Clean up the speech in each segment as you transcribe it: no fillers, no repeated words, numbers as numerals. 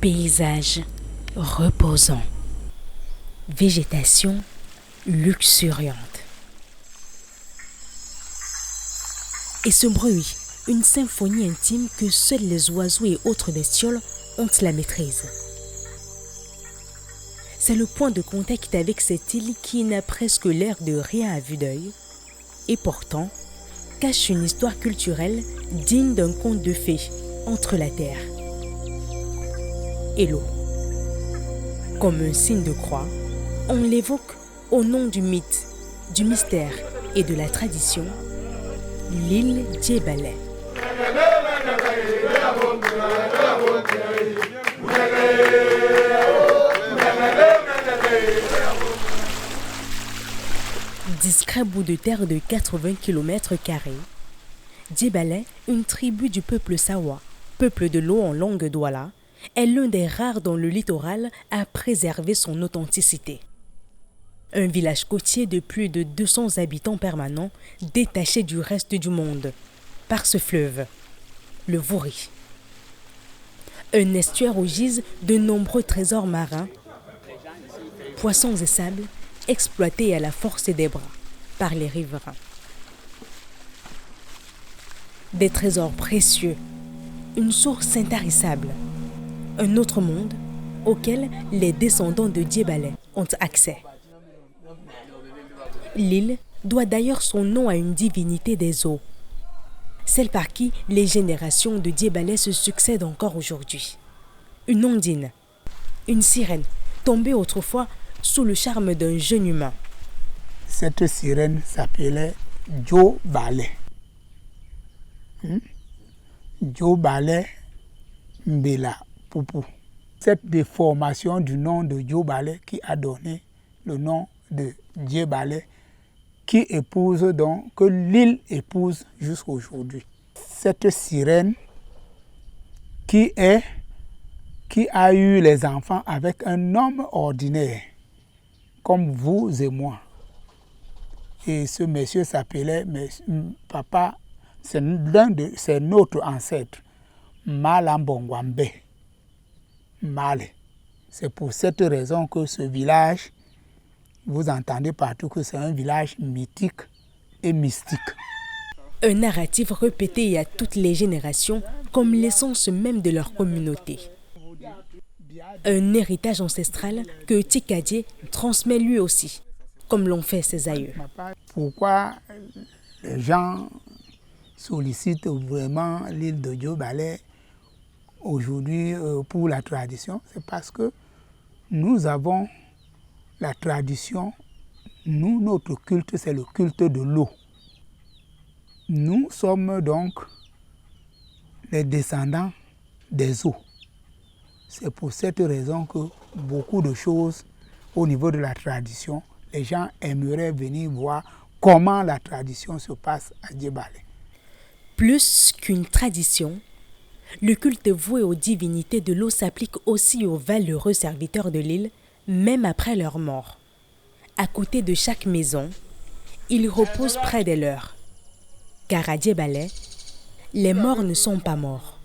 Paysage reposant. Végétation luxuriante. Et ce bruit, une symphonie intime que seuls les oiseaux et autres bestioles ont la maîtrise. C'est le point de contact avec cette île qui n'a presque l'air de rien à vue d'œil, et pourtant cache une histoire culturelle digne d'un conte de fées entre la terre et l'eau. Comme un signe de croix, on l'évoque au nom du mythe, du mystère et de la tradition, l'île Djebel. Discret bout de terre de 80 km², Djebel, une tribu du peuple Sawa, peuple de l'eau en langue douala, est l'un des rares dans le littoral à préserver son authenticité. Un village côtier de plus de 200 habitants permanents, détaché du reste du monde, par ce fleuve, le Vouri. Un estuaire où gisent de nombreux trésors marins, poissons et sables, exploités à la force des bras par les riverains. Des trésors précieux, une source intarissable, un autre monde auquel les descendants de Djebel ont accès. L'île doit d'ailleurs son nom à une divinité des eaux, celle par qui les générations de Djebel se succèdent encore aujourd'hui. Une ondine, une sirène, tombée autrefois sous le charme d'un jeune humain. Cette sirène s'appelait Djobale. Djobale Mbela Poupou. Cette déformation du nom de Djobale qui a donné le nom de Djebel, qui épouse donc, que l'île épouse jusqu'à aujourd'hui. Cette sirène qui a eu les enfants avec un homme ordinaire, comme vous et moi. Et ce monsieur s'appelait Papa, c'est notre ancêtre, Malambongwambe. Male. C'est pour cette raison que ce village, vous entendez partout que c'est un village mythique et mystique. Un narratif répété à toutes les générations comme l'essence même de leur communauté. Un héritage ancestral que Tikadje transmet lui aussi, comme l'ont fait ses aïeux. Pourquoi les gens sollicitent vraiment l'île de Djebel aujourd'hui pour la tradition? C'est parce que nous avons la tradition, nous, notre culte, c'est le culte de l'eau. Nous sommes donc les descendants des eaux. C'est pour cette raison que beaucoup de choses au niveau de la tradition, les gens aimeraient venir voir comment la tradition se passe à Djebel. Plus qu'une tradition, le culte voué aux divinités de l'eau s'applique aussi aux valeureux serviteurs de l'île, même après leur mort. À côté de chaque maison, ils reposent près des leurs. Car à Djebel, les morts ne sont pas morts.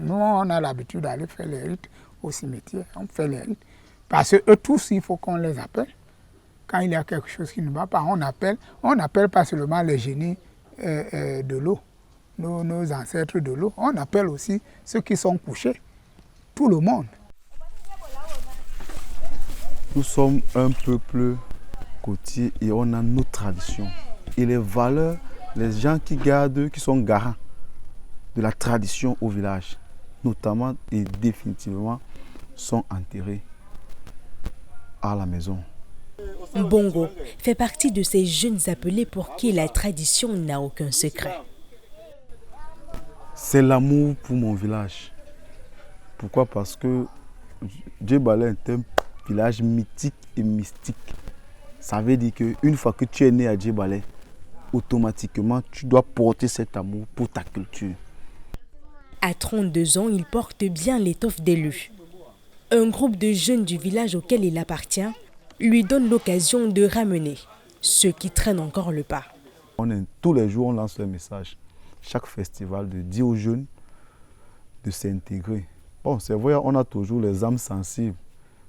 Nous, on a l'habitude d'aller faire les rites au cimetière. On fait les rites. Parce qu'eux tous, il faut qu'on les appelle. Quand il y a quelque chose qui ne va pas, on appelle. On n'appelle pas seulement les génies de l'eau, nos ancêtres de l'eau. On appelle aussi ceux qui sont couchés. Tout le monde. Nous sommes un peuple côtier et on a nos traditions. Et les valeurs, les gens qui gardent, qui sont garants de la tradition au village, notamment et définitivement, sont enterrés à la maison. Bongo fait partie de ces jeunes appelés pour qui la tradition n'a aucun secret. C'est l'amour pour mon village. Pourquoi? Parce que Djebel est un village mythique et mystique. Ça veut dire qu'une fois que tu es né à Djebel, automatiquement, tu dois porter cet amour pour ta culture. À 32 ans, il porte bien l'étoffe d'élu. Un groupe de jeunes du village auquel il appartient lui donne l'occasion de ramener ceux qui traînent encore le pas. Tous les jours, on lance un message. Chaque festival, de dire aux jeunes de s'intégrer Bon, c'est vrai, on a toujours les âmes sensibles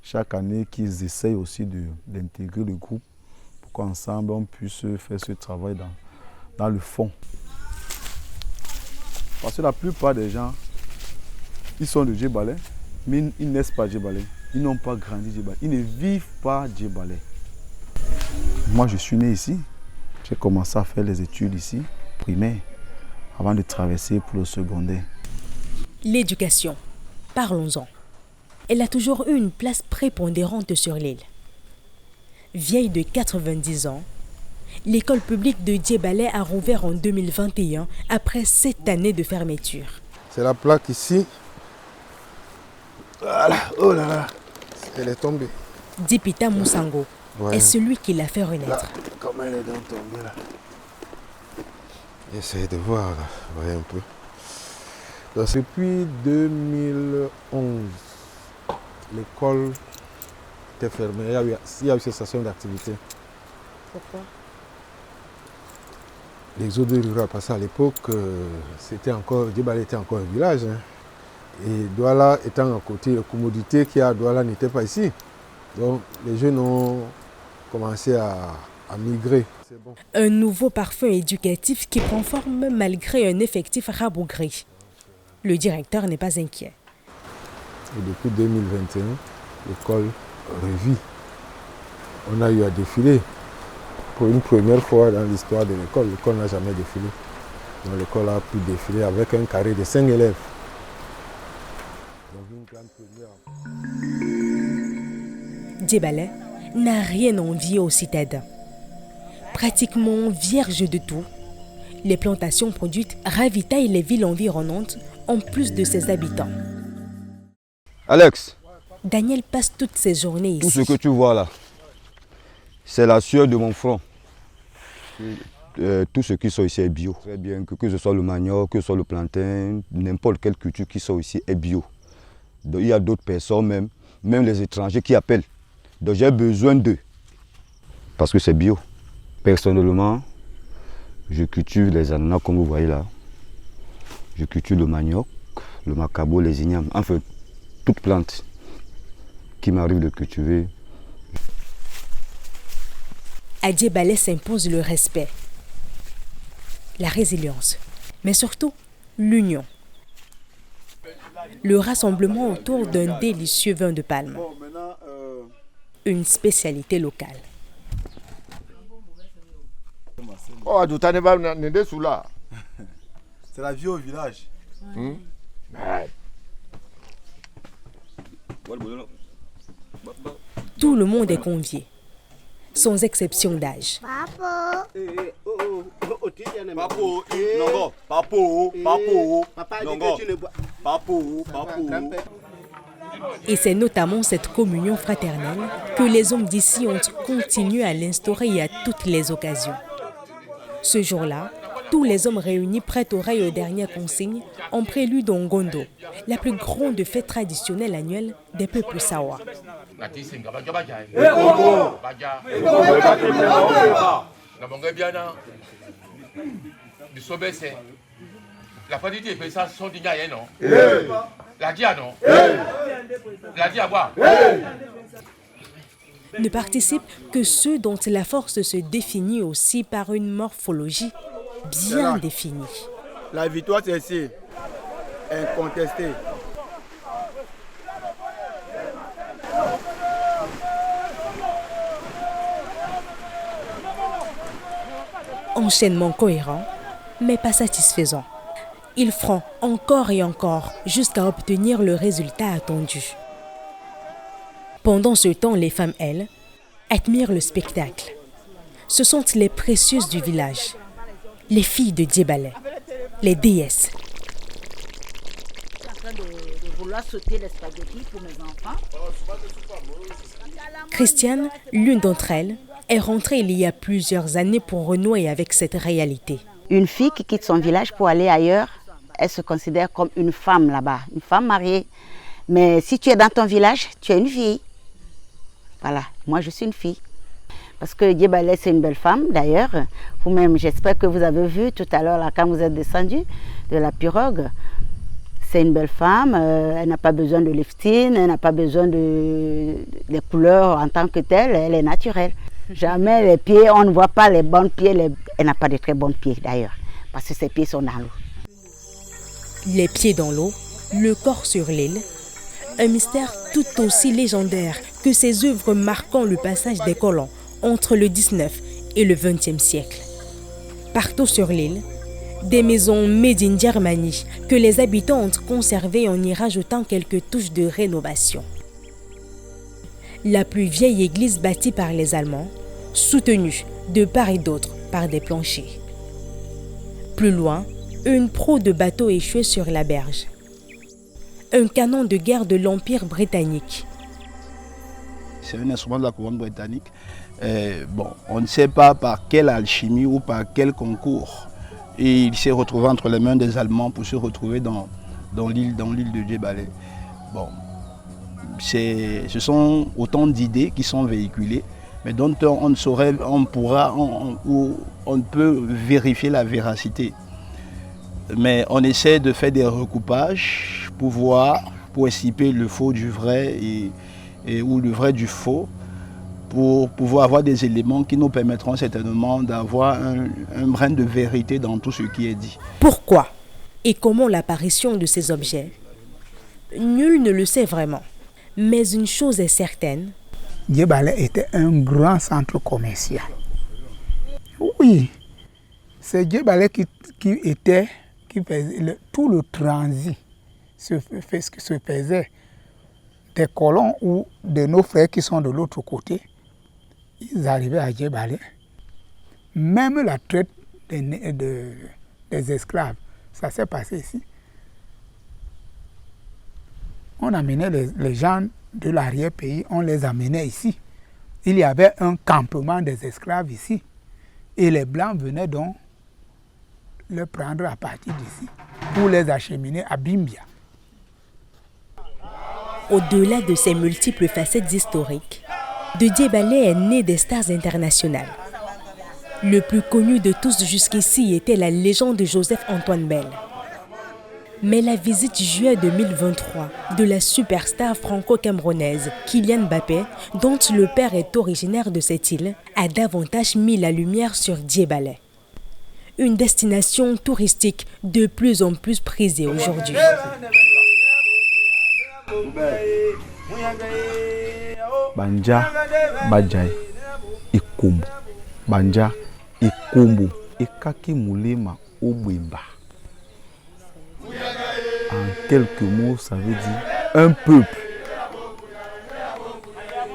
chaque année qui essayent aussi d'intégrer le groupe pour qu'ensemble on puisse faire ce travail dans le fond. Parce que la plupart des gens, ils sont de Djébalé, mais ils naissent pas Djébalé. Ils n'ont pas grandi Djébalé. Ils ne vivent pas Djébalé. Moi, je suis né ici. J'ai commencé à faire les études ici, primaires, avant de traverser pour le secondaire. L'éducation, parlons-en. Elle a toujours eu une place prépondérante sur l'île. Vieille de 90 ans, l'école publique de Djébalé a rouvert en 2021 après 7 années de fermeture. C'est la plaque ici. Voilà, oh là là, elle est tombée. Dipita Moussango est celui qui l'a fait renaître. Là, comme elle est donc tombée là. Essayez de voir là, voyez un peu. Donc, depuis 2011, l'école était fermée. Il y a eu cessation d'activité. Pourquoi? L'exode rural passé à l'époque, Djébalé était encore un village. Hein. Et Douala étant à côté, les commodités qu'il y a à Douala n'étaient pas ici. Donc les jeunes ont commencé à migrer. Bon. Un nouveau parfum éducatif qui prend forme malgré un effectif rabougri. Le directeur n'est pas inquiet. Et depuis 2021, l'école revit. On a eu à défiler. Pour une première fois dans l'histoire de l'école, l'école n'a jamais défilé. Donc l'école a pu défiler avec un carré de 5 élèves. Donc une grande première. Djébalé n'a rien envié aux citadins. Pratiquement vierge de tout, les plantations produites ravitaillent les villes environnantes en plus de ses habitants. Alex, Daniel passe toutes ses journées ici. tout ce que tu vois là, c'est la sueur de mon front. Tout ce qui sort ici est bio. Très bien, que ce soit le manioc, que ce soit le plantain, n'importe quelle culture qui sort ici est bio. Donc, il y a d'autres personnes, même les étrangers qui appellent. Donc j'ai besoin d'eux, parce que c'est bio. Personnellement, je cultive les ananas comme vous voyez là. Je cultive le manioc, le macabo, les ignames, enfin, toute plante qui m'arrive de cultiver. À Djébalé s'impose le respect, la résilience, mais surtout l'union. Le rassemblement autour d'un délicieux vin de palme, une spécialité locale. C'est la vie au village. Tout le monde est convié, sans exception d'âge. Et c'est notamment cette communion fraternelle que les hommes d'ici ont continué à l'instaurer à toutes les occasions. Ce jour-là, tous les hommes réunis prêtent oreille aux dernières consignes en prélude au Ngondo, la plus grande fête traditionnelle annuelle des peuples Sawa. Ne participent que ceux dont la force se définit aussi par une morphologie bien définie. La victoire, c'est ici, incontestée. Enchaînement cohérent, mais pas satisfaisant. Ils feront encore et encore jusqu'à obtenir le résultat attendu. Pendant ce temps, les femmes, elles, admirent le spectacle. Ce sont les précieuses du village, les filles de Djébalé, les déesses. Je suis en train de vouloir sauter les spaghettis pour mes enfants. Christiane, l'une d'entre elles, est rentrée il y a plusieurs années pour renouer avec cette réalité. Une fille qui quitte son village pour aller ailleurs, elle se considère comme une femme là-bas, une femme mariée. Mais si tu es dans ton village, tu es une fille. Voilà, moi je suis une fille. Parce que Djébalé, c'est une belle femme d'ailleurs. Vous-même, j'espère que vous avez vu tout à l'heure, quand vous êtes descendu de la pirogue. C'est une belle femme, elle n'a pas besoin de lifting, elle n'a pas besoin des couleurs en tant que telle, elle est naturelle. Jamais les pieds, on ne voit pas les bons pieds, elle n'a pas de très bons pieds d'ailleurs, parce que ses pieds sont dans l'eau. Les pieds dans l'eau, le corps sur l'île, un mystère tout aussi légendaire que ces œuvres marquant le passage des colons entre le 19 et le 20e siècle. Partout sur l'île, des maisons made in Germany que les habitants ont conservées en y rajoutant quelques touches de rénovation. La plus vieille église bâtie par les Allemands, soutenue de part et d'autre par des planchers. Plus loin, une proue de bateau échouée sur la berge. Un canon de guerre de l'Empire britannique. C'est un instrument de la couronne britannique. On ne sait pas par quelle alchimie ou par quel concours. Et il s'est retrouvé entre les mains des Allemands pour se retrouver dans l'île de Djebel. Ce sont autant d'idées qui sont véhiculées, mais dont on ne peut vérifier la véracité. Mais on essaie de faire des recoupages pour estiper le faux du vrai ou le vrai du faux, pour pouvoir avoir des éléments qui nous permettront certainement d'avoir un brin de vérité dans tout ce qui est dit. Pourquoi et comment l'apparition de ces objets? Nul ne le sait vraiment. Mais une chose est certaine. Djebel était un grand centre commercial. Oui, c'est Djebel qui faisait tout le transit se faisait des colons ou de nos frères qui sont de l'autre côté. Ils arrivaient à Djebel. Même la traite des esclaves, ça s'est passé ici. On amenait les gens de l'arrière-pays, on les amenait ici. Il y avait un campement des esclaves ici. Et les Blancs venaient donc les prendre à partir d'ici pour les acheminer à Bimbia. Au-delà de ces multiples facettes historiques, de Djebel est né des stars internationales. Le plus connu de tous jusqu'ici était la légende de Joseph-Antoine Bell. Mais la visite juillet 2023 de la superstar franco-camerounaise Kylian Mbappé, dont le père est originaire de cette île, a davantage mis la lumière sur Djebel. Une destination touristique de plus en plus prisée aujourd'hui. Banja, Bajai, Ikumbu. Banja, Ikumbu. Ekaki Moulema Obwemba. En quelques mots, ça veut dire un peuple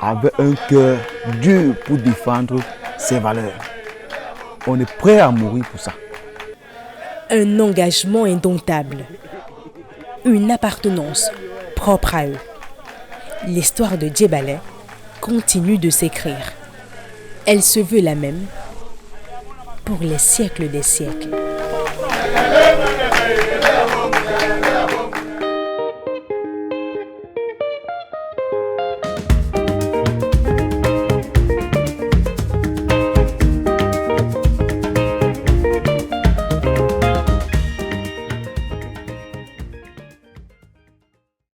avec un cœur dur pour défendre ses valeurs. On est prêt à mourir pour ça. Un engagement indomptable. Une appartenance propre à eux. L'histoire de Djebel continue de s'écrire. Elle se veut la même pour les siècles des siècles.